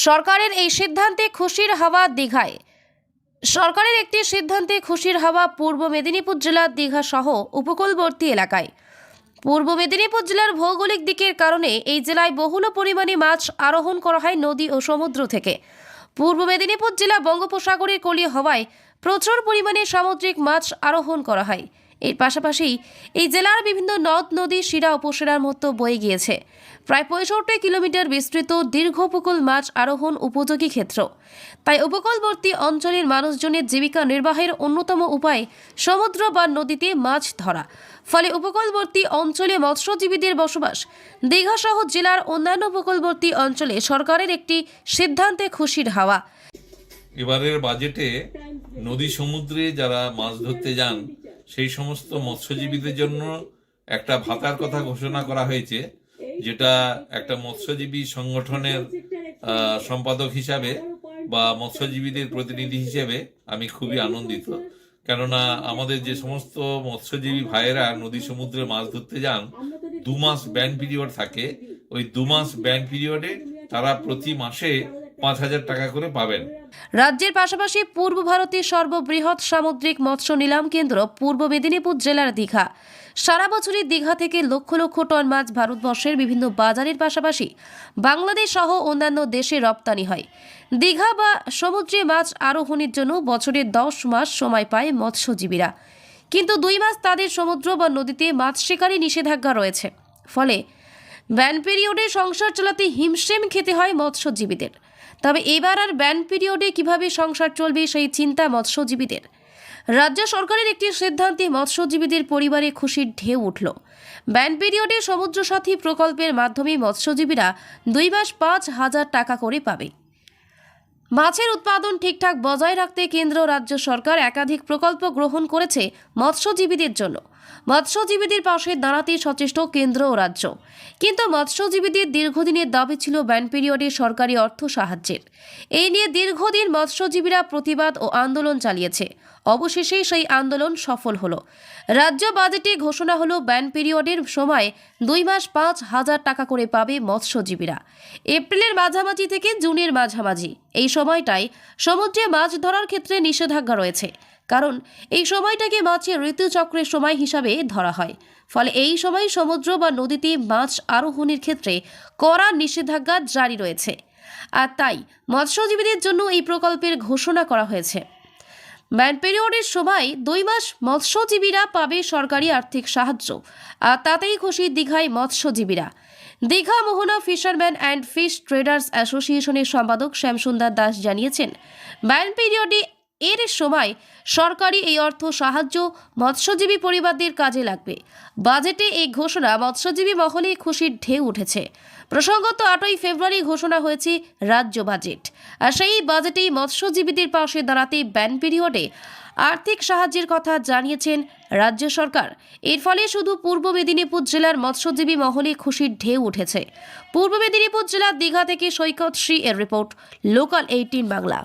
সরকারের এই সিদ্ধান্তে খুশির হাওয়া দীঘায়। সরকারের একটি সিদ্ধান্তে খুশির হাওয়া পূর্ব মেদিনীপুর জেলার দীঘা সহ উপকূলবর্তী এলাকায়। পূর্ব মেদিনীপুর জেলার ভৌগোলিক দিকের কারণে এই জেলায় বহুল পরিমাণে মাছ আরোহণ করা হয় নদী ও সমুদ্র থেকে। পূর্ব মেদিনীপুর জেলা বঙ্গোপসাগরের কোলে হওয়ায় প্রচুর পরিমাণে সামুদ্রিক মাছ আরোহণ করা হয়। এর পাশাপাশি এই জেলার বিভিন্ন নদ নদী শিরা উপশিরার মতো বয়ে গিয়েছে। প্রায় 65 কিলোমিটার বিস্তৃত দীর্ঘ উপকূল মাছ আরোহণ উপযোগী ক্ষেত্র। তাই উপকূলবর্তী অঞ্চলের মানুষজনের জীবিকা নির্বাহের অন্যতম উপায় সমুদ্র বা নদীতে মাছ ধরা। ফলে উপকূলবর্তী অঞ্চলে মৎস্যজীবীদের বসবাস। দীঘা সহ জেলার অন্যান্য উপকূলবর্তী অঞ্চলে সরকারের একটি সিদ্ধান্তে খুশির হাওয়া। এবারের বাজেটে নদী সমুদ্রে যারা মাছ ধরতে যান সেই সমস্ত মৎস্যজীবীদের জন্য একটা ভাতার কথা ঘোষণা করা হয়েছে, যেটা একটা মৎস্যজীবী সংগঠনের সম্পাদক হিসাবে বা মৎস্যজীবীদের প্রতিনিধি হিসেবে আমি খুবই আনন্দিত। কেননা আমাদের যে সমস্ত মৎস্যজীবী ভাইয়েরা নদী সমুদ্রে মাছ ধরতে যান, 2 মাস ব্যান পিরিয়ড থাকে। ওই 2 মাস ব্যান পিরিয়ডে তারা প্রতি মাসে 5,000 টাকা করে পাবেন। রাজ্যের পাশাপাশি পূর্ব ভারতের সর্ববৃহৎ সামুদ্রিক মৎস্য নিলাম কেন্দ্র পূর্ব মেদিনীপুর জেলার দীঘা। সারা বছরই দীঘা থেকে লক্ষ লক্ষ টন মাছ ভারতবর্ষের বিভিন্ন বাজারের পাশাপাশি বাংলাদেশ সহ অন্যান্য দেশে রপ্তানি হয়। দীঘা বা সমুদ্রে মাছ আরোহণের জন্য বছরে 10 মাস সময় পায় মৎস্যজীবীরা, কিন্তু 2 মাস তাদের সমুদ্র বা নদীতে মাছ শিকারে নিষেধাজ্ঞা রয়েছে। ফলে ব্যান পিরিয়ডে সংসার চালাতে হিমশিম খেতে হয় মৎস্যজীবীদের। তবে এবার আর ব্যান পিরিয়ডে কিভাবে সংসার চলবে সেই চিন্তা মৎস্যজীবীদের। রাজ্য সরকারের একটি সিদ্ধান্তে মৎস্যজীবীদের পরিবারে খুশির ঢেউ উঠল। ব্যান পিরিয়ডে সমুদ্র সাথী প্রকল্পের মাধ্যমে মৎস্যজীবীরা 2 মাস 5,000 টাকা করে পাবে। মাছের উৎপাদন ঠিকঠাক বজায় রাখতে কেন্দ্র রাজ্য সরকার একাধিক প্রকল্প গ্রহণ করেছে মৎস্যজীবীদের জন্য। মৎস্যজীবীদের পাশে দাঁড়াতে সচেষ্ট কেন্দ্র ও রাজ্য। কিন্তু মৎস্যজীবীদের দীর্ঘদিনের দাবি ছিল ব্যান পিরিয়ডে সরকারি অর্থ সাহায্যের। এই নিয়ে দীর্ঘদিন মৎস্যজীবীরা প্রতিবাদ ও আন্দোলন চালিয়েছে। অবশেষে সেই আন্দোলন সফল হলো। রাজ্য বাজেটে ঘোষণা হলো ব্যান পিরিয়ডের সময় 2 মাস 5,000 টাকা করে পাবে মৎস্যজীবীরা। এপ্রিলের মাঝামাঝি থেকে জুনের মাঝামাঝি এই সময়টায় সমুদ্রে মাছ ধরার ক্ষেত্রে নিষেধাজ্ঞা রয়েছে, কারণ এই সময়টাকে মাছের ঋতুচক্রের সময় হিসাবে ধরা হয়। ফলে এই সময় সমুদ্র বা নদীতে মাছ আরোহণের ক্ষেত্রে কড়া নিষেধাজ্ঞা জারি রয়েছে। আর তাই মৎস্যজীবীদের জন্য এই প্রকল্পের ঘোষণা করা হয়েছে। ব্যান পিরিয়ডের সময় 2 মাস মৎস্যজীবীরা পাবে সরকারি আর্থিক সাহায্য। আর তাতেই খুশি দীঘায় মৎস্যজীবীরা। দীঘা মোহনা ফিশারম্যান অ্যান্ড ফিশ ট্রেডার্স অ্যাসোসিয়েশনের সম্পাদক শ্যামসুন্দর দাস জানিয়েছেন, ব্যান পিরিয়ডে এর সময় সরকারি এই অর্থ সাহায্য মৎস্যজীবী পরিবারদের কাজে লাগবে। বাজেটে এই ঘোষণা মৎস্যজীবী মহলে খুশির ঢেউ উঠেছে। প্রসঙ্গত 8ই ফেব্রুয়ারি ঘোষণা হয়েছে রাজ্য বাজেট। আর সেই বাজেটেই মৎস্যজীবীদের পাশে দাঁড়াতে ব্যান পিরিয়ডে আর্থিক সাহায্যের কথা জানিয়েছেন রাজ্য সরকার। এর ফলে শুধু পূর্ব মেদিনীপুর জেলার মৎস্যজীবী মহলে খুশির ঢেউ উঠেছে। পূর্ব মেদিনীপুর জেলার দীঘা থেকে সৈকত শ্রী এর রিপোর্ট, লোকাল 18 বাংলা।